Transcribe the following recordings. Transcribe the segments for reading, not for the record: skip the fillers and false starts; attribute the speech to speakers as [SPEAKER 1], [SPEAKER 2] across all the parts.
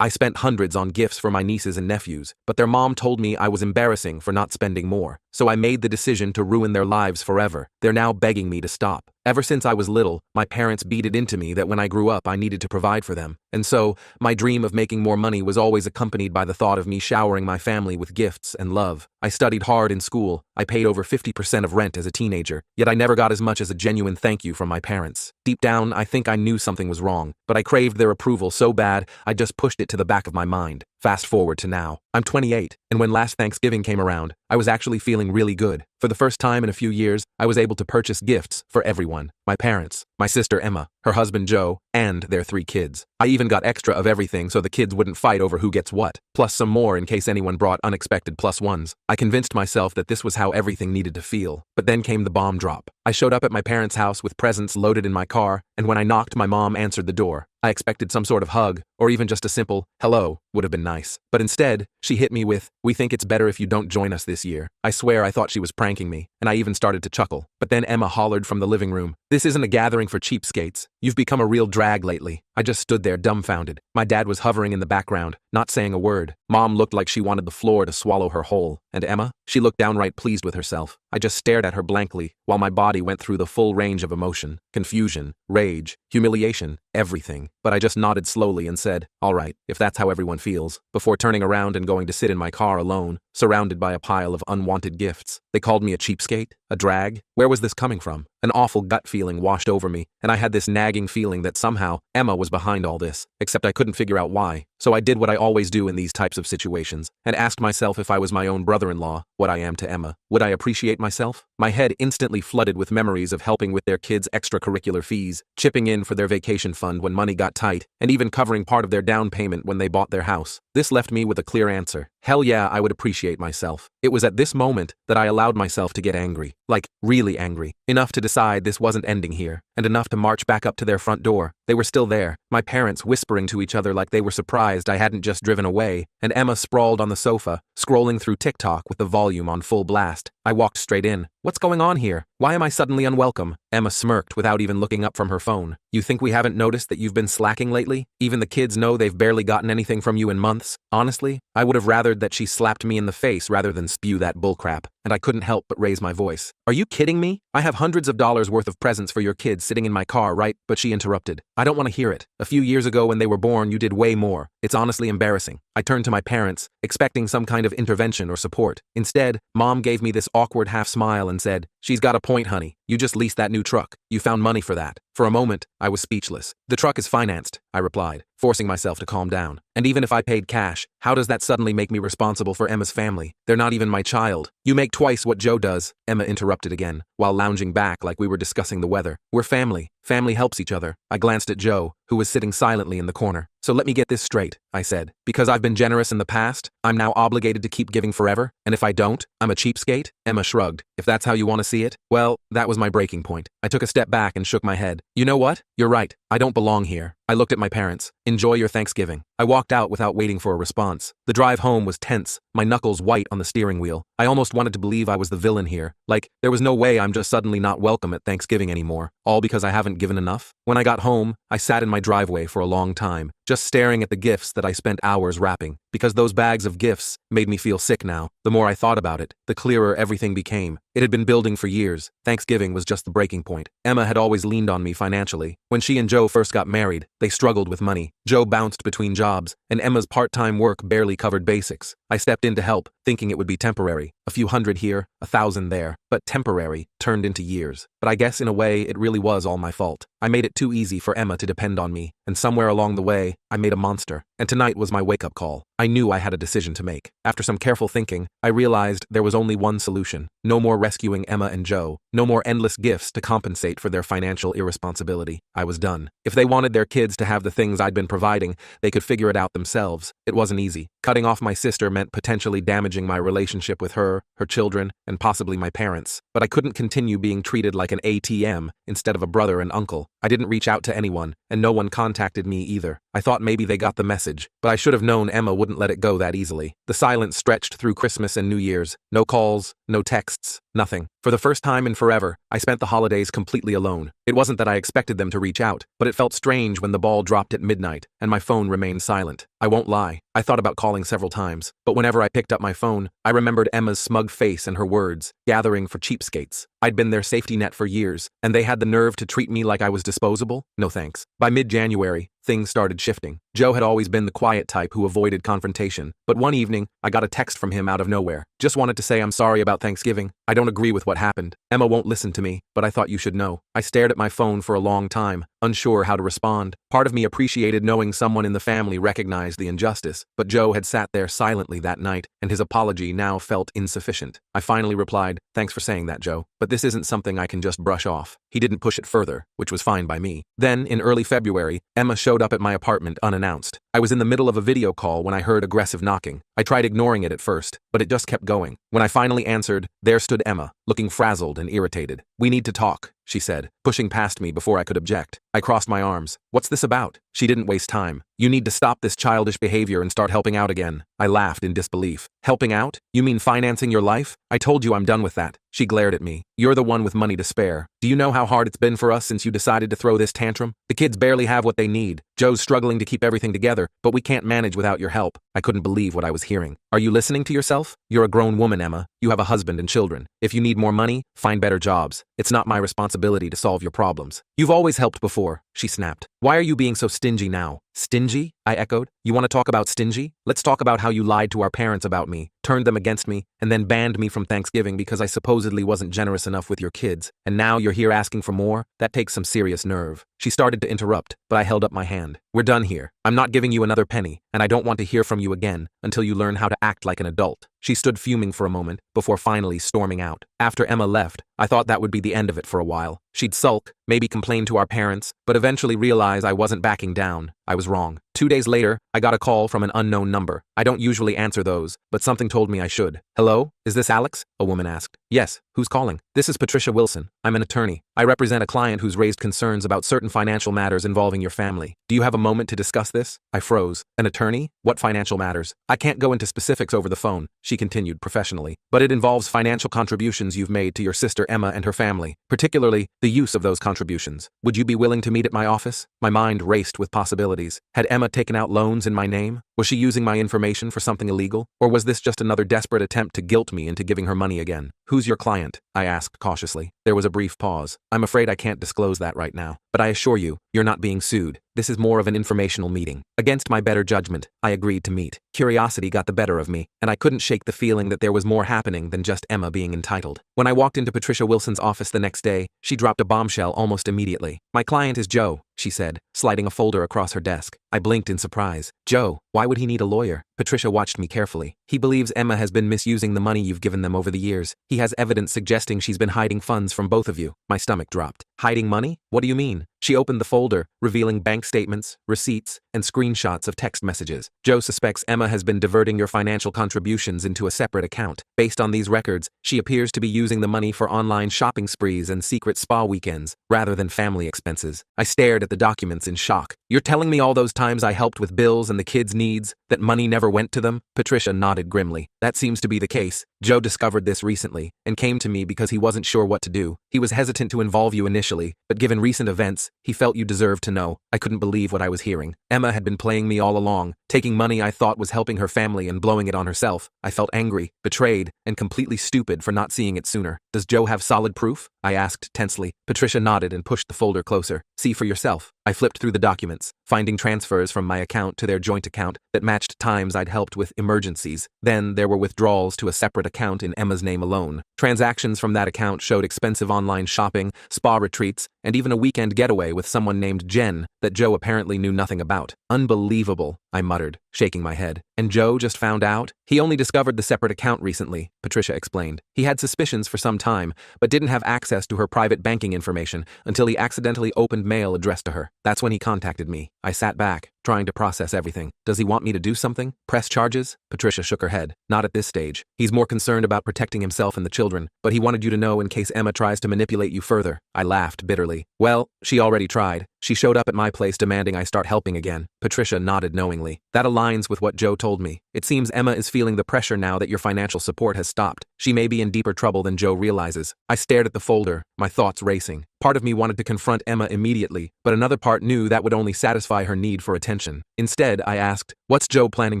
[SPEAKER 1] I spent hundreds on gifts for my nieces and nephews, but their mom told me I was embarrassing for not spending more, so I made the decision to ruin their lives forever. They're now begging me to stop. Ever since I was little, my parents beat it into me that when I grew up I needed to provide for them, and so, my dream of making more money was always accompanied by the thought of me showering my family with gifts and love. I studied hard in school, I paid over 50% of rent as a teenager, yet I never got as much as a genuine thank you from my parents. Deep down, I think I knew something was wrong, but I craved their approval so bad, I just pushed it to the back of my mind. Fast forward to now. I'm 28, and when last Thanksgiving came around, I was actually feeling really good. For the first time in a few years, I was able to purchase gifts for everyone. My parents, my sister Emma, her husband Joe, and their 3 kids. I even got extra of everything so the kids wouldn't fight over who gets what, plus some more in case anyone brought unexpected plus ones. I convinced myself that this was how everything needed to feel. But then came the bomb drop. I showed up at my parents' house with presents loaded in my car, and when I knocked, my mom answered the door. I expected some sort of hug, or even just a simple, hello, would have been nice. But instead, she hit me with, we think it's better if you don't join us this year. I swear I thought she was pranking me, and I even started to chuckle. But then Emma hollered from the living room, this isn't a gathering for cheapskates. You've become a real drag lately. I just stood there dumbfounded. My dad was hovering in the background, not saying a word. Mom looked like she wanted the floor to swallow her whole. And Emma? She looked downright pleased with herself. I just stared at her blankly, while my body went through the full range of emotion. Confusion, rage, humiliation, everything. But I just nodded slowly and said, all right, if that's how everyone feels, before turning around and going to sit in my car alone, surrounded by a pile of unwanted gifts. They called me a cheapskate? A drag? Where was this coming from? An awful gut feeling washed over me, and I had this nagging feeling that somehow Emma was behind all this, except I couldn't figure out why. So I did what I always do in these types of situations, and asked myself if I was my own brother-in-law, what I am to Emma. Would I appreciate myself? My head instantly flooded with memories of helping with their kids' extracurricular fees, chipping in for their vacation fund when money got tight, and even covering part of their down payment when they bought their house. This left me with a clear answer. Hell yeah, I would appreciate myself. It was at this moment that I allowed myself to get angry. Like, really angry. Enough to decide this wasn't ending here, and enough to march back up to their front door. They were still there, my parents whispering to each other like they were surprised I hadn't just driven away, and Emma sprawled on the sofa, scrolling through TikTok with the volume on full blast. I walked straight in. What's going on here? Why am I suddenly unwelcome? Emma smirked without even looking up from her phone. You think we haven't noticed that you've been slacking lately? Even the kids know they've barely gotten anything from you in months. Honestly, I would have rathered that she slapped me in the face rather than spew that bullcrap, and I couldn't help but raise my voice. Are you kidding me? I have hundreds of dollars worth of presents for your kids sitting in my car, right? But she interrupted. I don't want to hear it. A few years ago when they were born, you did way more. It's honestly embarrassing. I turned to my parents, expecting some kind of intervention or support. Instead, Mom gave me this awkward half smile and said, she's got a point, honey. You just leased that new truck. You found money for that. For a moment, I was speechless. The truck is financed, I replied, forcing myself to calm down. And even if I paid cash, how does that suddenly make me responsible for Emma's family? They're not even my child. You make twice what Joe does, Emma interrupted again, while lounging back like we were discussing the weather. We're family. Family helps each other. I glanced at Joe, who was sitting silently in the corner. So let me get this straight, I said. Because I've been generous in the past, I'm now obligated to keep giving forever? And if I don't, I'm a cheapskate? Emma shrugged. If that's how you want to see it, well, that was my breaking point. I took a step back and shook my head. You know what? You're right. I don't belong here. I looked at my parents. Enjoy your Thanksgiving. I walked out without waiting for a response. The drive home was tense, my knuckles white on the steering wheel. I almost wanted to believe I was the villain here. Like, there was no way I'm just suddenly not welcome at Thanksgiving anymore, all because I haven't given enough. When I got home, I sat in my driveway for a long time, just staring at the gifts that I spent hours wrapping, because those bags of gifts made me feel sick now. The more I thought about it, the clearer everything became. It had been building for years. Thanksgiving was just the breaking point. Emma had always leaned on me financially. When she and Joe first got married, they struggled with money. Joe bounced between jobs, and Emma's part-time work barely covered basics. I stepped in to help, thinking it would be temporary. A few hundred here, 1,000 there, but temporary turned into years. But I guess in a way, it really was all my fault. I made it too easy for Emma to depend on me, and somewhere along the way, I made a monster. And tonight was my wake-up call. I knew I had a decision to make. After some careful thinking, I realized there was only one solution. No more rescuing Emma and Joe. No more endless gifts to compensate for their financial irresponsibility. I was done. If they wanted their kids to have the things I'd been providing, they could figure it out themselves. It wasn't easy. Cutting off my sister meant potentially damaging my relationship with her children, and possibly my parents. But I couldn't continue being treated like an ATM instead of a brother and uncle. I didn't reach out to anyone, and no one contacted me either. I thought maybe they got the message, but I should have known Emma wouldn't let it go that easily. The silence stretched through Christmas and New Year's. No calls, no texts, Nothing. For the first time in forever, I spent the holidays completely alone. It wasn't that I expected them to reach out, but it felt strange when the ball dropped at midnight and my phone remained silent. I won't lie, I thought about calling several times, but whenever I picked up my phone, I remembered Emma's smug face and her words, gathering for cheapskates. I'd been their safety net for years, and they had the nerve to treat me like I was disposable? No thanks. By mid-January, things started shifting. Joe had always been the quiet type who avoided confrontation, but one evening, I got a text from him out of nowhere. Just wanted to say I'm sorry about Thanksgiving. I don't agree with what happened. Emma won't listen to me, but I thought you should know. I stared at my phone for a long time, unsure how to respond. Part of me appreciated knowing someone in the family recognized the injustice, but Joe had sat there silently that night, and his apology now felt insufficient. I finally replied, "Thanks for saying that, Joe, but this isn't something I can just brush off." He didn't push it further, which was fine by me. Then, in early February, Emma showed up at my apartment unannounced. I was in the middle of a video call when I heard aggressive knocking. I tried ignoring it at first, but it just kept going. When I finally answered, there stood Emma, looking frazzled and irritated. "We need to talk," she said, pushing past me before I could object. I crossed my arms. "What's this about?" She didn't waste time. "You need to stop this childish behavior and start helping out again." I laughed in disbelief. "Helping out? You mean financing your life? I told you I'm done with that." She glared at me. "You're the one with money to spare. Do you know how hard it's been for us since you decided to throw this tantrum? The kids barely have what they need. Joe's struggling to keep everything together, but we can't manage without your help." I couldn't believe what I was hearing. "Are you listening to yourself? You're a grown woman, Emma. You have a husband and children. If you need more money, find better jobs. It's not my responsibility to solve your problems. You've always helped before," she snapped. "Why are you being so stingy now?" "Stingy?" I echoed. "You want to talk about stingy? Let's talk about how you lied to our parents about me, turned them against me, and then banned me from Thanksgiving because I supposedly wasn't generous enough with your kids. And now you're here asking for more? That takes some serious nerve." She started to interrupt, but I held up my hand. "We're done here. I'm not giving you another penny, and I don't want to hear from you again until you learn how to act like an adult." She stood fuming for a moment before finally storming out. After Emma left, I thought that would be the end of it for a while. She'd sulk, maybe complain to our parents, but eventually realize I wasn't backing down. I was wrong. 2 days later, I got a call from an unknown number. I don't usually answer those, but something told me I should. "Hello? Is this Alex?" a woman asked. "Yes. Who's calling?" "This is Patricia Wilson. I'm an attorney. I represent a client who's raised concerns about certain financial matters involving your family. Do you have a moment to discuss this?" I froze. "An attorney? What financial matters?" "I can't go into specifics over the phone," she continued professionally, "but it involves financial contributions you've made to your sister Emma and her family, particularly the use of those contributions. Would you be willing to meet at my office?" My mind raced with possibilities. Had Emma taken out loans in my name? Was she using my information for something illegal? Or was this just another desperate attempt to guilt me into giving her money again? "Who's your client?" I asked cautiously. There was a brief pause. "I'm afraid I can't disclose that right now, but I assure you, you're not being sued. This is more of an informational meeting." Against my better judgment, I agreed to meet. Curiosity got the better of me, and I couldn't shake the feeling that there was more happening than just Emma being entitled. When I walked into Patricia Wilson's office the next day, she dropped a bombshell almost immediately. "My client is Joe," she said, sliding a folder across her desk. I blinked in surprise. "Joe? Why would he need a lawyer?" Patricia watched me carefully. "He believes Emma has been misusing the money you've given them over the years. He has evidence suggesting she's been hiding funds from both of you." My stomach dropped. "Hiding money? What do you mean?" She opened the folder, revealing bank statements, receipts, and screenshots of text messages. "Joe suspects Emma has been diverting your financial contributions into a separate account. Based on these records, she appears to be using the money for online shopping sprees and secret spa weekends, rather than family expenses." I stared at the documents in shock. "You're telling me all those times I helped with bills and the kids' needs, that money never went to them?" Patricia nodded grimly. "That seems to be the case. Joe discovered this recently, and came to me because he wasn't sure what to do. He was hesitant to involve you initially, but given recent events, he felt you deserved to know." I couldn't believe what I was hearing. Emma had been playing me all along, taking money I thought was helping her family and blowing it on herself. I felt angry, betrayed, and completely stupid for not seeing it sooner. "Does Joe have solid proof?" I asked tensely. Patricia nodded and pushed the folder closer. "See for yourself." I flipped through the documents, finding transfers from my account to their joint account that matched times I'd helped with emergencies. Then there were withdrawals to a separate account in Emma's name alone. Transactions from that account showed expensive online shopping, spa retreats, and even a weekend getaway with someone named Jen that Joe apparently knew nothing about. "Unbelievable," I muttered, shaking my head. "And Joe just found out?" "He only discovered the separate account recently," Patricia explained. "He had suspicions for some time, but didn't have access to her private banking information until he accidentally opened mail addressed to her. That's when he contacted me." I sat back, trying to process everything. "Does he want me to do something? Press charges?" Patricia shook her head. "Not at this stage. He's more concerned about protecting himself and the children, but he wanted you to know in case Emma tries to manipulate you further." I laughed bitterly. "Well, she already tried. She showed up at my place demanding I start helping again." Patricia nodded knowingly. "That aligns with what Joe told me. It seems Emma is feeling the pressure now that your financial support has stopped. She may be in deeper trouble than Joe realizes. I stared at the folder, my thoughts racing. Part of me wanted to confront Emma immediately, but another part knew that would only satisfy her need for attention. Instead, I asked, "What's Joe planning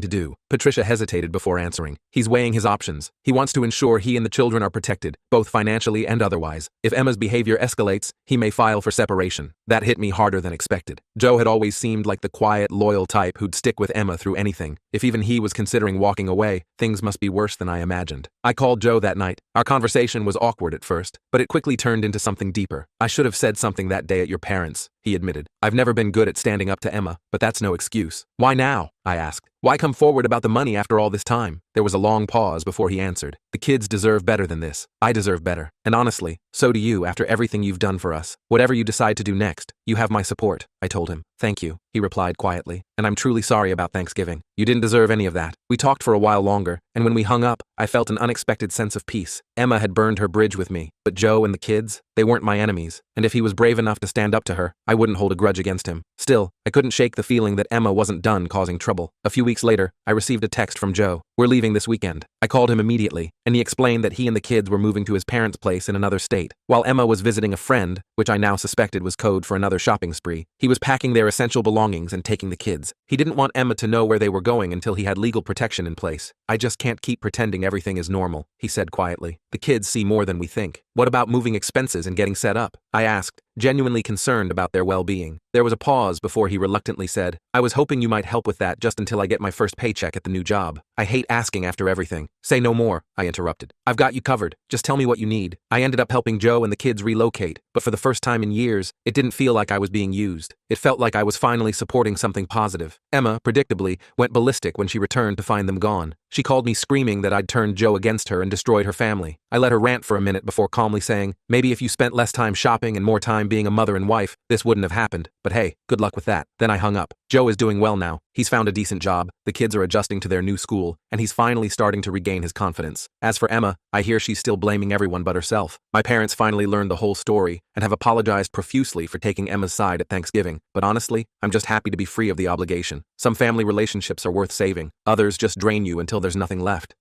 [SPEAKER 1] to do?" Patricia hesitated before answering. "He's weighing his options. He wants to ensure he and the children are protected, both financially and otherwise. If Emma's behavior escalates, he may file for separation." That hit me harder than expected. Joe had always seemed like the quiet, loyal type who'd stick with Emma through anything. If even he was considering walking away, things must be worse than I imagined. I called Joe that night. Our conversation was awkward at first, but it quickly turned into something deeper. "I should have said something that day at your parents'," he admitted. "I've never been good at standing up to Emma, but that's no excuse." "Why now?" I asked. "Why come forward about the money after all this time?" There was a long pause before he answered. "The kids deserve better than this. I deserve better. And honestly, so do you after everything you've done for us. Whatever you decide to do next, you have my support," I told him. "Thank you," he replied quietly. "And I'm truly sorry about Thanksgiving. You didn't deserve any of that." We talked for a while longer, and when we hung up, I felt an unexpected sense of peace. Emma had burned her bridge with me, but Joe and the kids, they weren't my enemies. And if he was brave enough to stand up to her, I wouldn't hold a grudge against him. Still, I couldn't shake the feeling that Emma wasn't done causing trouble. A few weeks later, I received a text from Joe. "We're leaving this weekend." I called him immediately, and he explained that he and the kids were moving to his parents' place in another state. While Emma was visiting a friend, which I now suspected was code for another shopping spree, he was packing their essential belongings and taking the kids. He didn't want Emma to know where they were going until he had legal protection in place. "I just can't keep pretending everything is normal," he said quietly. "The kids see more than we think." "What about moving expenses and getting set up?" I asked, genuinely concerned about their well-being. There was a pause before he reluctantly said, "I was hoping you might help with that just until I get my first paycheck at the new job." "I hate asking after everything." "Say no more," I interrupted. "I've got you covered. Just tell me what you need." I ended up helping Joe and the kids relocate, but for the first time in years, it didn't feel like I was being used. It felt like I was finally supporting something positive. Emma, predictably, went ballistic when she returned to find them gone. She called me screaming that I'd turned Joe against her and destroyed her family. I let her rant for a minute before calmly saying, "Maybe if you spent less time shopping and more time being a mother and wife, this wouldn't have happened. But hey, good luck with that." Then I hung up. Joe is doing well now. He's found a decent job, the kids are adjusting to their new school, and he's finally starting to regain his confidence. As for Emma, I hear she's still blaming everyone but herself. My parents finally learned the whole story and have apologized profusely for taking Emma's side at Thanksgiving, but honestly, I'm just happy to be free of the obligation. Some family relationships are worth saving. Others just drain you until there's nothing left.